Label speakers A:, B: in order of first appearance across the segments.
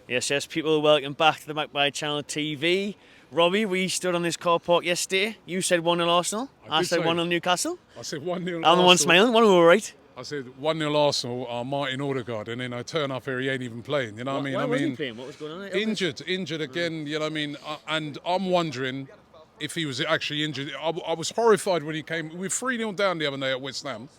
A: Yes, people, welcome back to the Magpie Channel TV. Robbie, we stood on this car park yesterday. You said 1-0 Arsenal. I said 1-0 Newcastle.
B: I said 1-0 Arsenal.
A: I'm the one smiling, 1-0 right.
B: I said 1-0 Arsenal, Martin Odegaard, and then I turn up here, he ain't even playing, you know what I mean?
A: Why wasn't he playing? What was going on?
B: Injured again, you know what I mean? And I'm wondering if he was actually injured. I was horrified when he came. We were 3-0 down the other day at West Ham.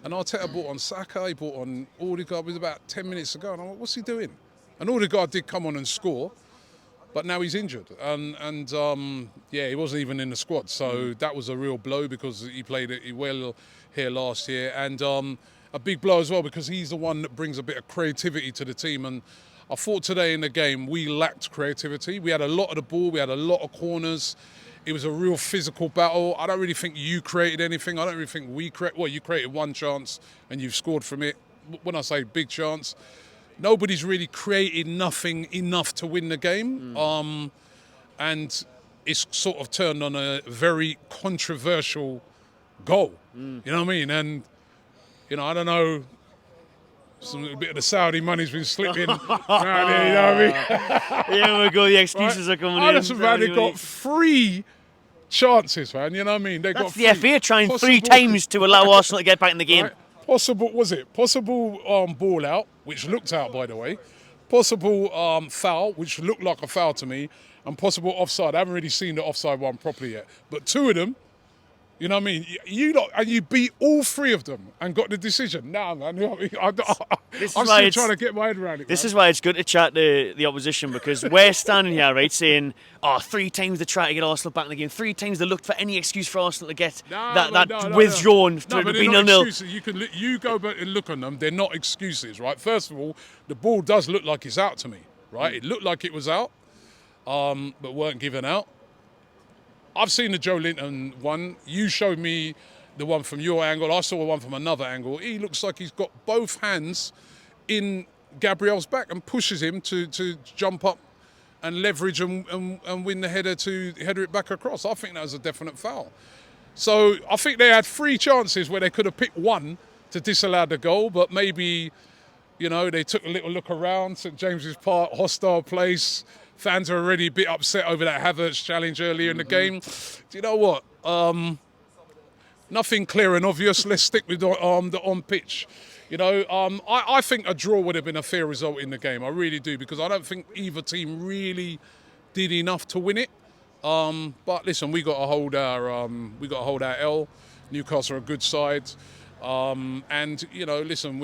B: And Arteta brought on Saka, he brought on Odegaard. It was about 10 minutes ago. And I'm like, what's he doing? And Odegaard did come on and score, but now he's injured. And he wasn't even in the squad. So that was a real blow because he played it well here last year. And a big blow as well because he's the one that brings a bit of creativity to the team. And I thought today in the game we lacked creativity. We had a lot of the ball, we had a lot of corners. It was a real physical battle. I don't really think you created anything. I don't really think we created. Well, you created one chance and you've scored from it. When I say big chance, nobody's really created nothing enough to win the game. And it's sort of turned on a very controversial goal. You know what I mean? And, you know, I don't know. A bit of the Saudi money's been slipping around here, you know what I mean?
A: Yeah, we go. The excuses are coming in.
B: Honestly, man, they got 3 chances, man. You know what I mean?
A: That's the FA trying 3 times to allow Arsenal to get back in the game.
B: Right. Possible ball out, which looked out, by the way. Possible foul, which looked like a foul to me, and possible offside. I haven't really seen the offside one properly yet, but 2 of them. You know what I mean? You beat all 3 of them and got the decision. Nah, man. You know what I mean? I'm still trying to get my head around it.
A: This is why it's good to chat to the opposition because we're standing here, right, saying, 3 times they try to get Arsenal back in the game. 3 times they looked for any excuse for Arsenal to get withdrawn to be 0-0.
B: You go back and look on them. They're not excuses, right? First of all, the ball does look like it's out to me, right? It looked like it was out, but weren't given out. I've seen the Joe Linton one. You showed me the one from your angle. I saw one from another angle. He looks like he's got both hands in Gabriel's back and pushes him to jump up and leverage and win the header to header it back across. I think that was a definite foul. So I think they had 3 chances where they could have picked one to disallow the goal, but maybe, you know, they took a little look around. St James's Park, hostile place. Fans are already a bit upset over that Havertz challenge earlier in the game. Do you know what? Nothing clear and obvious. Let's stick with the on pitch. You know, I think a draw would have been a fair result in the game. I really do, because I don't think either team really did enough to win it. But listen, we got to hold our L. Newcastle are a good side. And, you know, listen,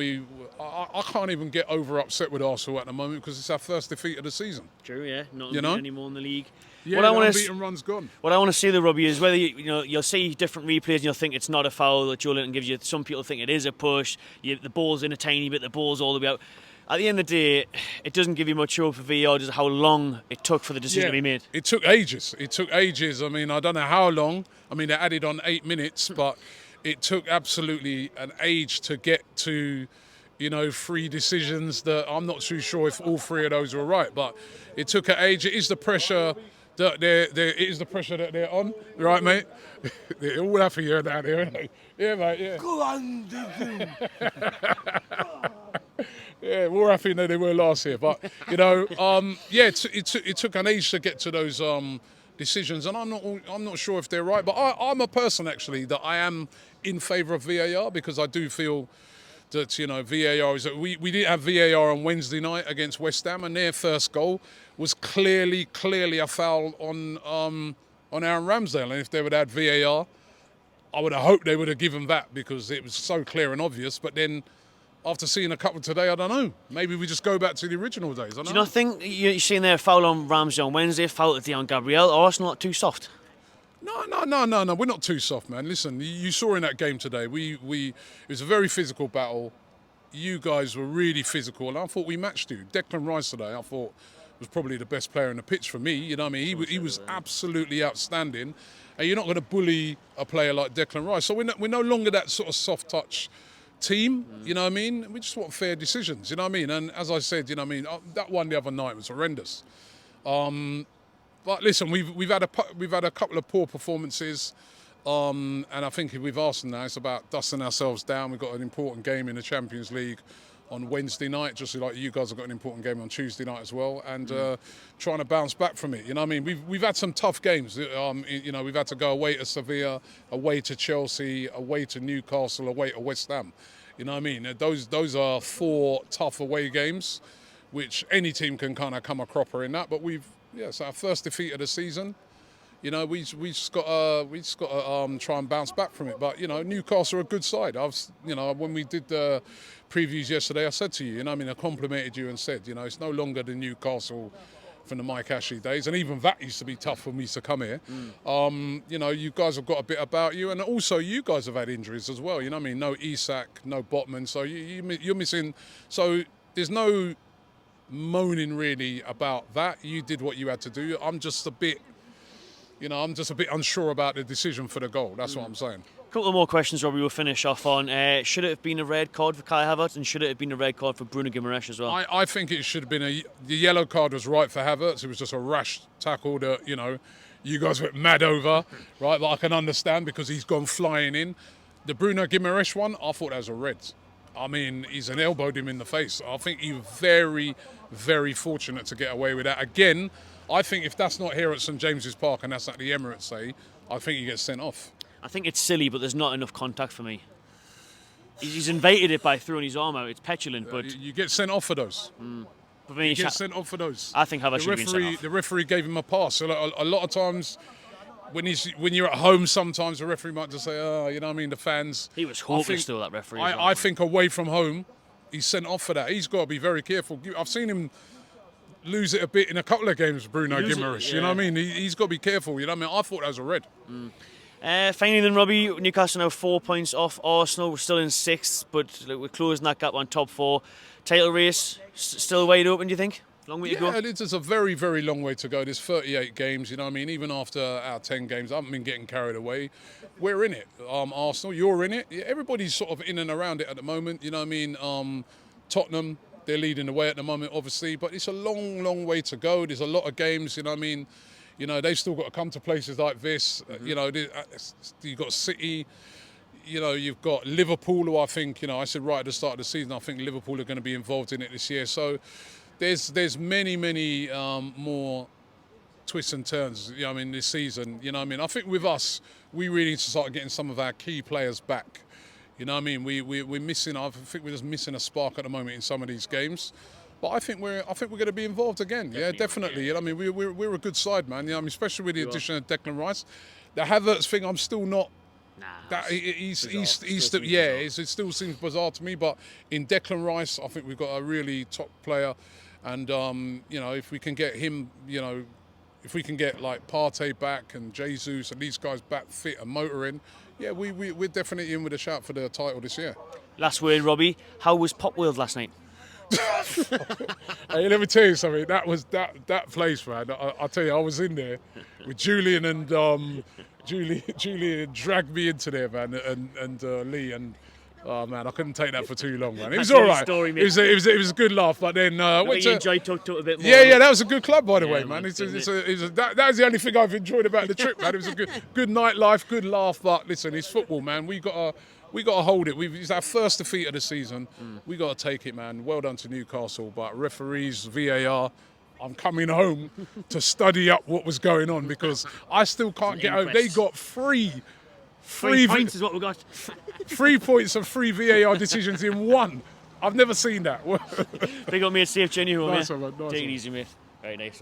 B: I can't even get over upset with Arsenal at the moment because it's our first defeat of the season.
A: True, yeah. Not anymore in the league.
B: Yeah, the unbeaten run's gone.
A: What I want to see, the Robbie, is whether you'll see different replays and you'll think it's not a foul that Joe Linton gives you. Some people think it is a push. The ball's in a tiny bit, the ball's all the way out. At the end of the day, it doesn't give you much hope for VAR, just how long it took for the decision to be made.
B: It took ages. I mean, I don't know how long. I mean, they added on 8 minutes, but it took absolutely an age to get to, 3 decisions that I'm not too sure if all 3 of those were right. But it took an age. It is the pressure that they're on, right, mate? They're all happy here down here, aren't they? Yeah, mate. Yeah.
C: Go on, Dickon.
B: Yeah, more happy than they were last year. But it took an age to get to those decisions, and I'm not sure if they're right. But I'm a person actually that I am in favour of VAR because I do feel that VAR is. We didn't have VAR on Wednesday night against West Ham, and their first goal was clearly a foul on Aaron Ramsdale. And if they would have had VAR, I would have hoped they would have given that because it was so clear and obvious. But then, after seeing a couple today, I don't know. Maybe we just go back to the original days.
A: Do you not think you're seeing there a foul on Ramsdale on Wednesday, foul at Dion Gabriel? Or Arsenal not too soft?
B: No. We're not too soft, man. Listen, you saw in that game today, it was a very physical battle. You guys were really physical, and I thought we matched you. Declan Rice today, I thought, was probably the best player in the pitch for me. You know what I mean? He was absolutely outstanding. And you're not going to bully a player like Declan Rice. So we're no longer that sort of soft touch team, you know what I mean? We just want fair decisions, you know what I mean? And as I said, you know what I mean, that one the other night was horrendous. But listen, we've had a couple of poor performances, and I think with Arsenal now, it's about dusting ourselves down. We've got an important game in the Champions League Wednesday night, just like you guys have got an important game on Tuesday night as well, and trying to bounce back from it. You know what I mean? We've had some tough games. You know, we've had to go away to Sevilla, away to Chelsea, away to Newcastle, away to West Ham. You know what I mean? Those are 4 tough away games, which any team can kind of come a cropper in that. But it's our first defeat of the season. You know, we just got to try and bounce back from it. But you know, Newcastle are a good side. You know, when we did the previews yesterday, I said to you, you know, I mean, I complimented you and said, you know, it's no longer the Newcastle from the Mike Ashley days, and even that used to be tough for me to come here. You know, you guys have got a bit about you, and also you guys have had injuries as well. You know what I mean? No Isak, no Botman, so you're missing. So there's no moaning really about that. You did what you had to do. I'm just a bit unsure about the decision for the goal. That's what I'm saying.
A: A couple of more questions, Robbie, we'll finish off on. Should it have been a red card for Kai Havertz, and should it have been a red card for Bruno Guimaraes as well?
B: I think it should have been the yellow card was right for Havertz. It was just a rash tackle that, you know, you guys went mad over, right? But I can understand because he's gone flying in. The Bruno Guimaraes one, I thought that was a red. I mean, he's elbowed him in the face. I think he was very, very fortunate to get away with that. Again, I think if that's not here at St James's Park and that's at the Emirates, say, I think he gets sent off.
A: I think it's silly, but there's not enough contact for me. He's invaded it by throwing his arm out. It's petulant, but
B: you get sent off for those.
A: But you
B: get sent off for those.
A: I think Havertz should have been sent off.
B: The referee gave him a pass. So a lot of times, when you're at home, sometimes the referee might just say, "Oh, you know what I mean?" The fans.
A: He was hopeless still, that referee.
B: I think away from home, he's sent off for that. He's got to be very careful. I've seen him lose it a bit in a couple of games, Bruno Guimaraes. Yeah. You know what I mean? He's got to be careful. You know what I mean? I thought that was a red.
A: Finally then, Robbie, Newcastle now 4 points off Arsenal. We're still in 6th, but we're closing that gap on top 4. Title race, still wide open, do you think? Long way to go?
B: Yeah, it's a very, very long way to go. There's 38 games, you know what I mean? Even after our 10 games, I haven't been getting carried away. We're in it. Arsenal, you're in it. Yeah, everybody's sort of in and around it at the moment, you know what I mean? Tottenham, they're leading the way at the moment, obviously, but it's a long, long way to go. There's a lot of games, you know what I mean? You know, they've still got to come to places like this. You know, you've got City, you know, you've got Liverpool, who I think, you know, I said right at the start of the season, I think Liverpool are going to be involved in it this year. So there's many more twists and turns, you know, I mean, this season. You know what I mean? I think with us, we really need to start getting some of our key players back. You know what I mean? We're missing, I think we're just missing a spark at the moment in some of these games. But I think we're going to be involved again. Definitely. You know, I mean, we're a good side, man. You know, I mean, especially with the addition of Declan Rice. The Havertz thing, I'm still not. It still seems bizarre to me. But in Declan Rice, I think we've got a really top player, and you know, if we can get him, you know, if we can get like Partey back and Jesus and these guys back fit and motoring, yeah, we're definitely in with a shout for the title this year.
A: Last word, Robbie. How was Pop World last night?
B: Hey, let me tell you something. That was that place, man. I'll tell you, I was in there with Julian and Julian dragged me into there, man, and Lee, and oh man, I couldn't take that for too long, man. It was all right. It was a good laugh, but then went to
A: enjoyed Tuk a bit more.
B: Yeah, that was a good club, by the way, man. That was the only thing I've enjoyed about the trip, man. It was a good nightlife, good laugh. But listen, it's football, man. We got to hold it. It's our first defeat of the season. We got to take it, man. Well done to Newcastle, but referees, VAR. I'm coming home to study up what was going on because I still can't get home. They got three
A: points is what we got.
B: 3 points of 3 VAR decisions in one. I've never seen that.
A: Big up, mate. Safe journey home.
B: Nice one, man.
A: Take it easy, mate. Very nice.